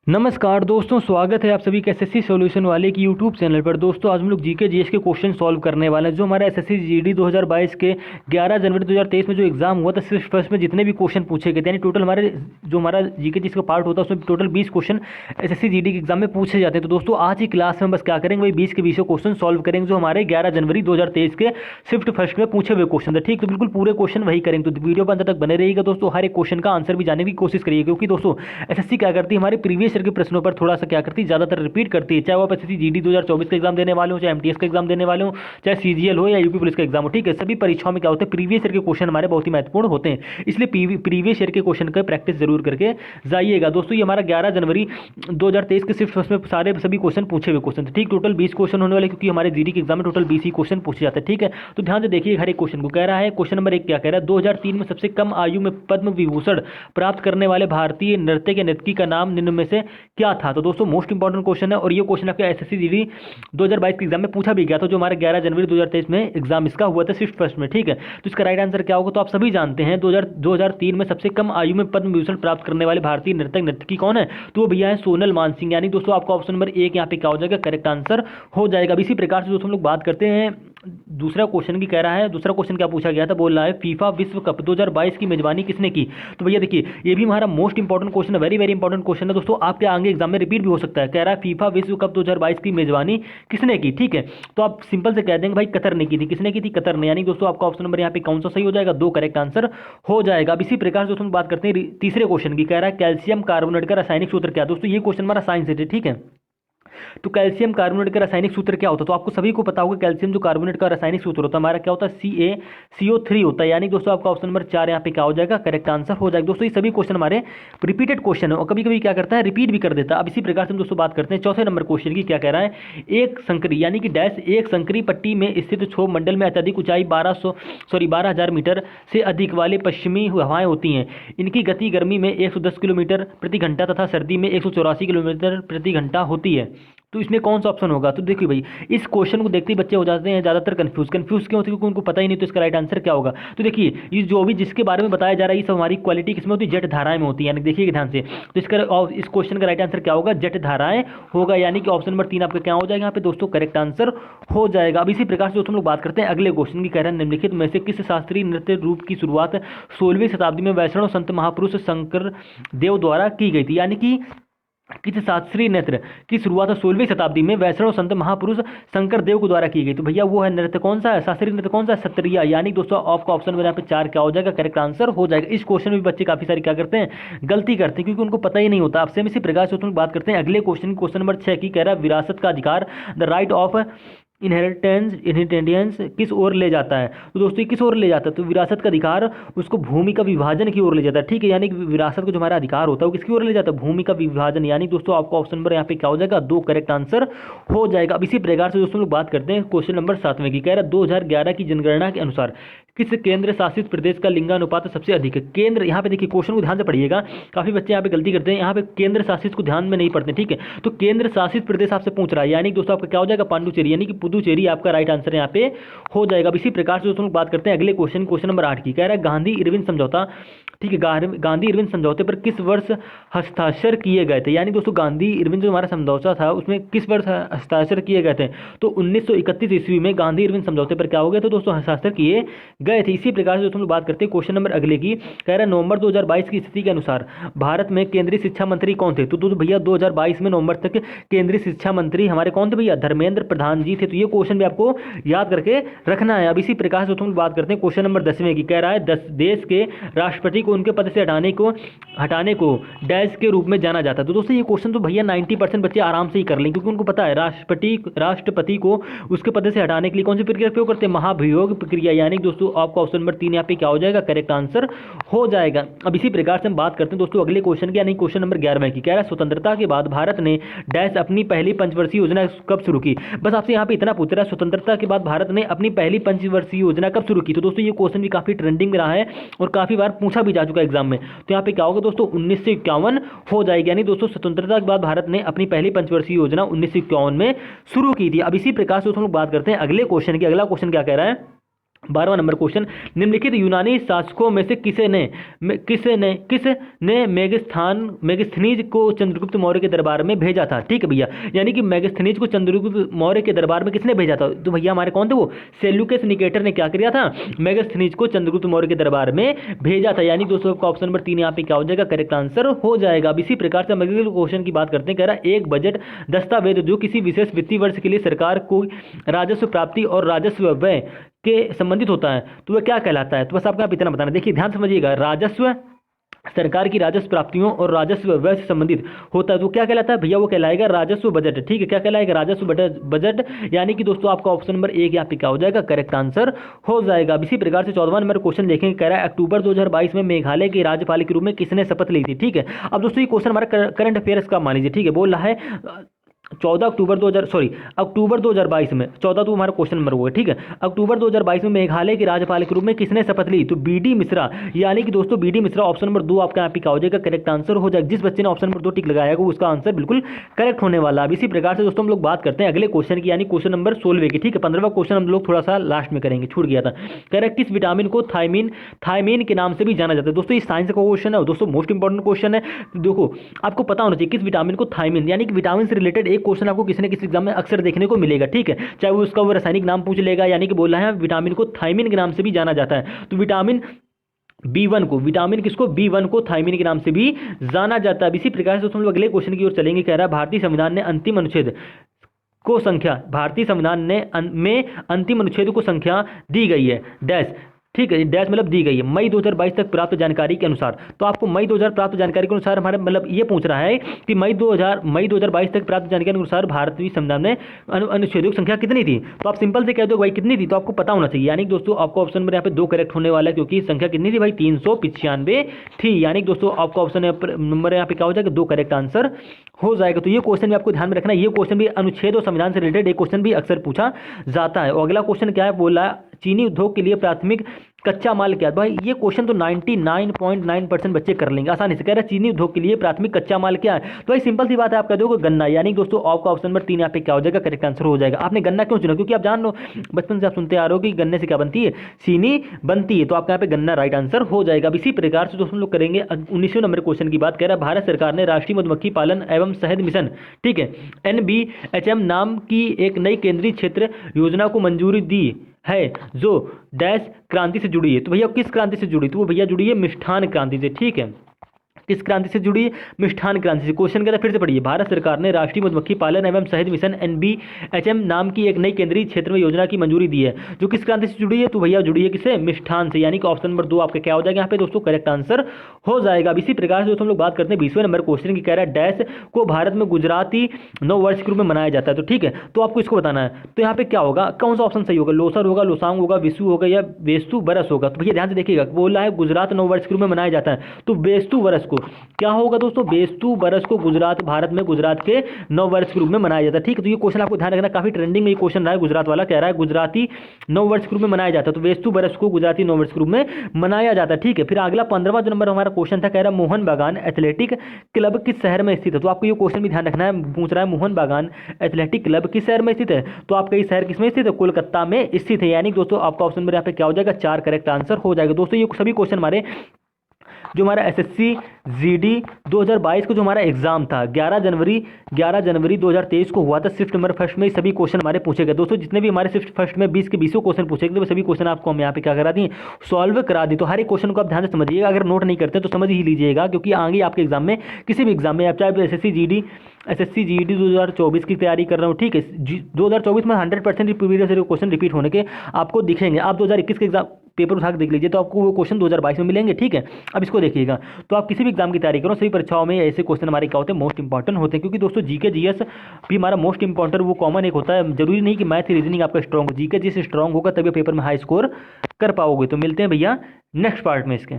नमस्कार दोस्तों, स्वागत है आप सभी के एसएससी सॉल्यूशन वाले की यूट्यूब चैनल पर। दोस्तों आज हम लोग जीके जीएस के क्वेश्चन सॉल्व करने वाले हैं। जो हमारा एसएससी जीडी 2022 के 11 जनवरी 2023 में जो एग्जाम हुआ था, सिर्फ फर्स्ट में जितने भी क्वेश्चन पूछे गए थे, यानी टोटल हमारे जो हमारा जीके जीएस का पार्ट होता है उसमें टोटल 20 क्वेश्चन एसएससी जीडी के एग्जाम में पूछे जाते हैं। तो दोस्तों आज की क्लास में बस क्या करेंगे, वही 20 के 20 क्वेश्चन सॉल्व करेंगे जो हमारे 11 जनवरी 2023 के शिफ्ट फर्स्ट में पूछे हुए क्वेश्चन थे। ठीक, तो बिल्कुल पूरे क्वेश्चन वही करेंगे। तो वीडियो पर अंत तक बने रहिएगा दोस्तों, हर एक क्वेश्चन का आंसर भी जानने की कोशिश करिए, क्योंकि दोस्तों एसएससी क्या करती है, हमारे प्रीवियस ईयर के प्रश्नों पर थोड़ा सा क्या करती है, ज्यादातर रिपीट करती है। चाहे वो आप एसएससी जीडी 2024 का एग्जाम देने वाले हो, चाहे एमटीएस का एग्जाम देने वाले हो, चाहे सीजीएल हो या यूपी पुलिस का एग्जाम हो। ठीक है, सभी परीक्षाओं में क्या होता है, प्रीवियस ईयर के क्वेश्चन हमारे बहुत ही महत्वपूर्ण होते हैं, इसलिए प्रीवियस ईयर के क्वेश्चन का प्रैक्टिस जरूर करके जाइएगा। दोस्तों ये हमारा 11 जनवरी 2023 के शिफ्ट फर्स्ट में सारे सभी क्वेश्चन पूछे हुए क्वेश्चन थे। ठीक, टोटल 20 क्वेश्चन होने वाले, क्योंकि हमारे जीडी के एग्जाम में टोटल 20 ही क्वेश्चन पूछे जाते हैं। ठीक है, तो ध्यान से देखिए हर एक क्वेश्चन को। कह रहा है क्वेश्चन नंबर 1 क्या कह रहा है, 2003 में सबसे कम आयु में पद्म विभूषण प्राप्त करने वाले भारतीय नर्तक या नर्तकी का नाम निम्न में से क्या था। तो दोस्तों मोस्ट इंपॉर्टेंट क्वेश्चन है, और ये क्वेश्चन आपके एसएससी जीडी 2022 के एग्जाम में पूछा भी गया था, जो हमारे 11 जनवरी 2023 में एग्जाम इसका हुआ था शिफ्ट फर्स्ट में। ठीक है, तो इसका राइट आंसर क्या होगा, तो आप सभी जानते हैं 2003 में सबसे कम आयु में पद्म विभूषण प्राप्त करने वाले भारतीय नर्तक नर्तकी कौन है, तो वो भैया है सोनल मानसिंह। यानी दोस्तों आपका ऑप्शन नंबर 1 यहाँ पे क्या हो जाएगा, करेक्ट आंसर हो जाएगा। अब इसी प्रकार से दोस्तों हम लोग बात करते हैं दूसरा क्वेश्चन की। कह रहा है दूसरा क्वेश्चन क्या पूछा गया था, बोल रहा है फीफा विश्व कप 2022 की मेजबानी किसने की। तो भैया देखिए ये भी हमारा मोस्ट इंपॉर्टेंट क्वेश्चन है, वेरी वेरी इंपॉर्टेंट क्वेश्चन है दोस्तों, आपके आगे एग्जाम में रिपीट भी हो सकता है। कह रहा है फीफा विश्व कप 2022 की मेजबानी किसने की। ठीक है, तो आप सिंपल से कह देंगे भाई कतर ने की थी। किसने की थी, कतर ने। यानी दोस्तों आपका ऑप्शन नंबर यहाँ पे कौन सा सही हो जाएगा, 2 करेक्ट आंसर हो जाएगा। अब इसी प्रकार से दोस्तों बात करते हैं तीसरे क्वेश्चन की। कह रहा है कैल्शियम कार्बोनेट का रासायनिक सूत्र क्या। दोस्तों ये क्वेश्चन हमारा साइंस से। ठीक है, तो कैल्शियम कार्बोनेट का रासायनिक सूत्र क्या होता है, तो आपको सभी को पता होगा कैल्शियम जो कार्बोनेट का रासायनिक सूत्र होता है हमारा क्या होता है, CaCO3 होता है। यानी दोस्तों आपका ऑप्शन नंबर 4 यहाँ पे क्या हो जाएगा, करेक्ट आंसर हो जाएगा। दोस्तों ये सभी क्वेश्चन हमारे रिपीटेड क्वेश्चन है, और कभी कभी क्या करता है, रिपीट भी कर देता है। अब इसी प्रकार से हम दोस्तों बात करते हैं चौथे नंबर क्वेश्चन की। क्या कह रहा है, एक संकरी यानी कि डैश एक संकरी पट्टी में स्थित क्षोभ मंडल में अत्यधिक ऊंचाई 12,000 मीटर से अधिक वाले पश्चिमी हवाएं होती हैं। इनकी गति गर्मी में 110 किलोमीटर प्रति घंटा तथा सर्दी में 184 किलोमीटर प्रति घंटा होती है। तो इसमें कौन सा ऑप्शन होगा, तो देखिए भाई इस क्वेश्चन को देखते ही बच्चे हो जाते हैं ज़्यादातर कंफ्यूज क्यों होते हैं, क्योंकि उनको पता ही नहीं। तो इसका राइट आंसर क्या होगा, तो देखिए ये जो भी जिसके बारे में बताया जा रहा है ये सब हमारी क्वालिटी किसमें होती है, जेट धाराएं में होती है। यानी देखिए ध्यान से, तो इस क्वेश्चन का राइट आंसर क्या होगा, जेट धाराएं होगा। यानी कि ऑप्शन नंबर 3 आपका क्या हो जाएगा यहाँ पे दोस्तों, करेक्ट आंसर हो जाएगा। अब इसी प्रकार से दोस्तों हम लोग बात करते हैं अगले क्वेश्चन की। कह रहे हैं निम्नलिखित में से किस शास्त्रीय नृत्य रूप की शुरुआत 16वीं शताब्दी में वैष्णव संत महापुरुष शंकर देव द्वारा की गई थी। यानी कि किस शास्त्रीय नृत्य की शुरुआत 16वीं शताब्दी में वैष्णव संत महापुरुष शंकर देव के द्वारा की गई। तो भैया वो है नृत्य कौन सा है, शास्त्रीय नृत्य कौन सा है, सत्रिया। यानी दोस्तों आपका ऑप्शन में यहाँ पे 4 क्या हो जाएगा, करेक्ट आंसर हो जाएगा। इस क्वेश्चन में भी बच्चे काफी सारी क्या करते हैं, गलती करते हैं, क्योंकि उनको पता ही नहीं होता। आपसे हम इसी प्रकार से बात करते हैं अगले क्वेश्चन नंबर 6 की। कह रहा है विरासत का अधिकार द राइट ऑफ इनहेरिटेंस किस ओर ले जाता है। तो दोस्तों ये किस ओर ले जाता है, तो विरासत का अधिकार उसको भूमि का विभाजन की ओर ले जाता है। ठीक है, यानी कि विरासत को जो हमारा अधिकार होता है वो किसकी ओर ले जाता है, भूमि का विभाजन। यानी दोस्तों आपका ऑप्शन नंबर यहाँ पे क्या हो जाएगा, 2 करेक्ट आंसर हो जाएगा। अब इसी प्रकार से दोस्तों लोग बात करते हैं क्वेश्चन नंबर 7वें की। कह रहा है 2011 की जनगणना के अनुसार किस केंद्र शासित प्रदेश का लिंगानुपात सबसे अधिक है। केंद्र, यहाँ पे देखिए क्वेश्चन को ध्यान से पढ़िएगा, काफी बच्चे यहाँ पे गलती करते हैं, यहाँ पे केंद्र शासित को ध्यान में नहीं पढ़ते। ठीक है, तो केंद्र शासित प्रदेश आपसे पूछ रहा है, यानी दोस्तों आपका क्या हो जाएगा, पांडुचेरी। यानी कि पुदुचेरी आपका राइट आंसर यहाँ पे हो जाएगा। अब इसी प्रकार से दोस्तों बात करते हैं अगले क्वेश्चन नंबर 8 की। कह रहा है गांधी इरविन समझौता, ठीक है, गांधी इरविन समझौते पर किस वर्ष हस्ताक्षर किए गए थे। यानी दोस्तों गांधी इरविन जो हमारा समझौता था उसमें किस वर्ष हस्ताक्षर किए गए थे, तो 1931 ईस्वी में गांधी इरविन समझौते पर क्या हो गया, तो दोस्तों हस्ताक्षर किए गए थे। इसी प्रकार से दोस्तों लोग बात करते हैं क्वेश्चन नंबर अगले की। कह रहा है नवंबर 2022 की स्थिति के अनुसार भारत में केंद्रीय शिक्षा मंत्री कौन थे। तो दोस्तों भैया 2022 में नवंबर तक केंद्रीय शिक्षा मंत्री हमारे कौन थे भैया, धर्मेंद्र प्रधान जी थे। तो ये क्वेश्चन भी आपको याद करके रखना है। अब इसी प्रकार से दोस्तों बात करते हैं क्वेश्चन नंबर 10वें की। कह रहा है देश के राष्ट्रपति को उनके पद से हटाने को डैश के रूप में जाना जाता है। तो दोस्तों ये क्वेश्चन तो भैया 90% बच्चे आराम से ही कर लेंगे, क्योंकि उनको पता है राष्ट्रपति को उसके पद से हटाने के लिए कौन सी प्रक्रिया प्रयोग करते हैं, महाभियोग प्रक्रिया। यानी दोस्तों आपका ऑप्शन नंबर 3 यहाँ पे क्या हो जाएगा, करेक्ट आंसर हो जाएगा। अब इसी प्रकार से हम बात करते हैं दोस्तों अगले क्वेश्चन की, यानी क्वेश्चन नंबर 11 की। कह रहा है स्वतंत्रता के बाद भारत ने डैश अपनी पहली पंचवर्षीय योजना कब शुरू की। बस आपसे यहाँ पे इतना पूछ रहा है, स्वतंत्रता के बाद भारत ने अपनी पहली पंचवर्षीय योजना कब शुरू की। तो दोस्तों ये क्वेश्चन भी काफी ट्रेंडिंग में रहा है और काफी बार पूछा भी जा चुका है एग्जाम में। तो यहाँ पे क्या होगा दोस्तों, 1951 हो जाएगी। यानी दोस्तों स्वतंत्रता के बाद भारत ने अपनी पहली पंचवर्षीय योजना 1951 में शुरू की थी। अब इसी प्रकार से दोस्तों लोग बात करते हैं अगले क्वेश्चन की। अगला क्वेश्चन क्या कह रहा है, 12वां नंबर क्वेश्चन, निम्नलिखित यूनानी शासकों में से किसने मेगास्थनीज को चंद्रगुप्त मौर्य के दरबार में भेजा था? ठीक है भैया, यानी कि मेगास्थनीज को चंद्रगुप्त मौर्य के दरबार में किसने भेजा था? तो भैया हमारे कौन थे वो? सेल्यूकस निकेटर ने क्या किया था? मेगास्थनीज को चंद्रगुप्त मौर्य के दरबार में भेजा था। यानी दोस्तों आपका ऑप्शन नंबर 3 यहाँ पे क्या हो जाएगा? करेक्ट आंसर हो जाएगा। अब इसी प्रकार से हम अगले क्वेश्चन की बात करते हैं। कह रहा है एक बजट दस्तावेज जो किसी विशेष वित्तीय वर्ष के लिए सरकार को राजस्व प्राप्ति और राजस्व व्यय के संबंधित होता है तो वह क्या कहलाता है? तो बस आपको यहाँ पे इतना बताना। देखिए ध्यान समझिएगा, राजस्व सरकार की राजस्व प्राप्तियों और राजस्व व्यय से संबंधित होता है तो क्या कहलाता है भैया? वो कहलाएगा राजस्व बजट। ठीक है, क्या कहलाएगा? राजस्व बजट। यानी कि दोस्तों आपका ऑप्शन नंबर 1 यहाँ पे क्या हो जाएगा? करेक्ट आंसर हो जाएगा। अब इसी प्रकार से 14वां नंबर क्वेश्चन देखेंगे। कह रहा है अक्टूबर 2022 में मेघालय के राज्यपाल के रूप में किसने शपथ ली थी? ठीक है, अब दोस्तों ये क्वेश्चन हमारा करंट अफेयर्स का मान लीजिए। ठीक है, बोल रहा है अक्टूबर 2022 में 14 तो हमारा क्वेश्चन नंबर हुआ। ठीक है, अक्टूबर 2022 में मेघालय के राज्यपाल के रूप में किसने शपथ ली? तो बीडी मिश्रा। यानी कि दोस्तों बीडी मिश्रा ऑप्शन नंबर 2 आपका यहाँ पे क्या हो जाएगा? करेक्ट आंसर हो जाएगा। जिस बच्चे ने ऑप्शन नंबर 2 टिक लगाया वो उसका आंसर बिल्कुल करेक्ट होने वाला। अब इसी प्रकार से दोस्तों हम लोग बात करते हैं अगले क्वेश्चन की, यानी क्वेश्चन नंबर 16 की। ठीक है, 15वां क्वेश्चन हम लोग थोड़ा सा लास्ट में करेंगे, छूट गया था। कह रहा है किस विटामिन को थायमीन के नाम से भी जाना जाता है? दोस्तों ये साइंस का क्वेश्चन है दोस्तों, मोस्ट इंपॉर्टेंट क्वेश्चन है। देखो आपको पता होना चाहिए किस विटामिन को थायमीन, यानी कि विटामिन से रिलेटेड एक क्वेश्चन आपको किसी किसी एग्जाम में अक्सर देखने को मिलेगा। ठीक है, चाहे वो उसका वो रासायनिक नाम पूछ लेगा, यानी कि बोल रहा है विटामिन को थायमीन के नाम से भी जाना जाता है। तो विटामिन किसको? B1 को थायमीन के नाम से भी जाना जाता है। इसी प्रकार से हम लोग अगले क्वेश्चन की ओर चलेंगे। कह रहा है भारतीय संविधान में अंतिम अनुच्छेद को संख्या दी गई है डैश। ठीक है, डैश मतलब दी गई है मई 2022 तक प्राप्त जानकारी के अनुसार। तो आपको मई 2000 प्राप्त जानकारी के अनुसार हमारे मतलब ये पूछ रहा है कि मई 2022 तक प्राप्त जानकारी के अनुसार भारतीय संविधान में अनुच्छेदों की संख्या कितनी थी? तो आप सिंपल से कह दो भाई कितनी थी, तो आपको पता होना चाहिए। यानी दोस्तों आपको ऑप्शन नंबर यहाँ पे 2 करेक्ट होने वाला है, क्योंकि संख्या कितनी थी भाई? 395 थी। यानी दोस्तों आपका ऑप्शन नंबर यहाँ पे क्या हो जाएगा? 2 करेक्ट आंसर हो जाएगा। तो ये क्वेश्चन भी आपको ध्यान में रखना है। ये क्वेश्चन भी अनुच्छेद और संविधान से रिलेटेड एक क्वेश्चन भी अक्सर पूछा जाता है। और अगला क्वेश्चन क्या है? बोल रहा है चीनी उद्योग के लिए प्राथमिक कच्चा माल क्या है? भाई ये क्वेश्चन तो 99.9% बच्चे कर लेंगे आसानी से। कह रहा है चीनी उद्योग के लिए प्राथमिक कच्चा माल क्या है? तो भाई सिंपल सी बात है, आप कह दोगे गन्ना। यानी दोस्तों आपका ऑप्शन नंबर 3 यहाँ पे क्या हो जाएगा? करेक्ट आंसर हो जाएगा। आपने गन्ना क्यों चुना? क्योंकि आप जान लो बचपन से आप सुनते आ रहे हो कि गन्ने से क्या बनती है? चीनी बनती है। तो आपका यहाँ पे गन्ना राइट आंसर हो जाएगा। अब इसी प्रकार से दोस्तों हम लोग करेंगे 19वें नंबर क्वेश्चन की बात। कह रहा है भारत सरकार ने राष्ट्रीय मधुमक्खी पालन एवं शहद मिशन, ठीक है, NBHM नाम की एक नई केंद्रीय क्षेत्र योजना को मंजूरी दी है जो डैश क्रांति से जुड़ी है। तो भैया किस क्रांति से जुड़ी? तो वो भैया जुड़ी है मिष्ठान क्रांति से। ठीक है, किस क्रांति से जुड़ी? मिष्ठान क्रांति से। क्वेश्चन कहता है फिर से पढ़िए। भारत सरकार ने राष्ट्रीय मधुमक्खी पालन एवं शहद मिशन NBHM नाम की एक नई केंद्रीय क्षेत्र में योजना की मंजूरी दी है जो किस क्रांति से जुड़ी है? तो भैया जुड़ी है किससे? मिष्ठान से। यानी कि ऑप्शन नंबर 2 आपका क्या हो जाएगा यहाँ पे दोस्तों? करेक्ट आंसर हो जाएगा। अब इसी प्रकार से दोस्तों हम लोग बात करते हैं 20वें नंबर क्वेश्चन की। कह रहा है डैश को भारत में गुजराती नव वर्ष के रूप में मनाया जाता है। तो ठीक है, तो आपको इसको बताना है। तो यहाँ पे क्या होगा? कौन सा ऑप्शन सही होगा? लोसर होगा, लोसांग होगा, विशु होगा या बेस्तु बरस होगा? तो भैया ध्यान से देखिएगा, बोल रहा है गुजरात नव वर्ष के रूप में मनाया जाता है। तो बेस्तु बरस को क्या होगा दोस्तों? बेस्तु बरस को भारत में गुजरात के नव वर्ष के रूप में मनाया जाता है। ठीक है, तो ये क्वेश्चन आपको ध्यान रखना, काफी ट्रेंडिंग में ये क्वेश्चन रहा है। गुजरात वाला कह रहा है गुजराती नव वर्ष के रूप में मनाया जाता है। तो बेस्तु बरस को गुजराती नव वर्ष के रूप में मनाया जाता है। ठीक है, फिर अगला 15वां जो नंबर हमारा क्वेश्चन था, कह रहा है मोहन बागान एथलेटिक क्लब किस शहर में स्थित है? तो आपको ये क्वेश्चन भी ध्यान रखना है। पूछ रहा है मोहन बागान एथलेटिक क्लब किस शहर में स्थित है? तो आपका ये शहर किसमें स्थित है? कोलकाता में स्थित है। यानी दोस्तों आपका ऑप्शन नंबर यहाँ पे क्या हो जाएगा? 4 करेक्ट आंसर हो जाएगा। दोस्तों ये सभी क्वेश्चन हमारे जो हमारा SSC GD 2022 का जो हमारा एग्जाम था 11 जनवरी 2023 को हुआ था शिफ्ट नंबर फर्स्ट में, सभी क्वेश्चन हमारे पूछे गए। दोस्तों जितने भी हमारे शिफ्ट फर्स्ट में 20 के 20 क्वेश्चन पूछे गए, सभी क्वेश्चन आपको हम यहाँ पे क्या करा दिए? सॉल्व करा दी। तो हर एक क्वेश्चन को आप ध्यान से समझिएगा। अगर नोट नहीं करते तो समझ ही लीजिएगा, क्योंकि आगे आपके एग्जाम में किसी भी एग्जाम में आप चाहे SSC GD 2024 की तैयारी कर रहे हो, ठीक है, 2024 में 100% प्रीवियस क्वेश्चन रिपीट होने के आपको दिखेंगे। आप 2021 के एग्जाम पेपर उठा के देख लीजिए तो आपको वो क्वेश्चन 2022 में मिलेंगे। ठीक है, अब इसको देखिएगा। तो आप किसी भी एग्जाम की तैयारी करो, सभी परीक्षाओं में ऐसे क्वेश्चन हमारे क्या होते हैं? मोस्ट इंपॉर्टेंट होते हैं। क्योंकि दोस्तों जीके जीएस भी हमारा मोस्ट इंपॉर्टेंट वो कॉमन एक होता है। जरूरी नहीं कि मैथ रीजनिंग आपका स्ट्रॉन्ग हो, जीके जीएस स्ट्रॉन्ग होगा तभी पेपर में हाई स्कोर कर पाओगे। तो मिलते हैं भैया नेक्स्ट पार्ट में इसके।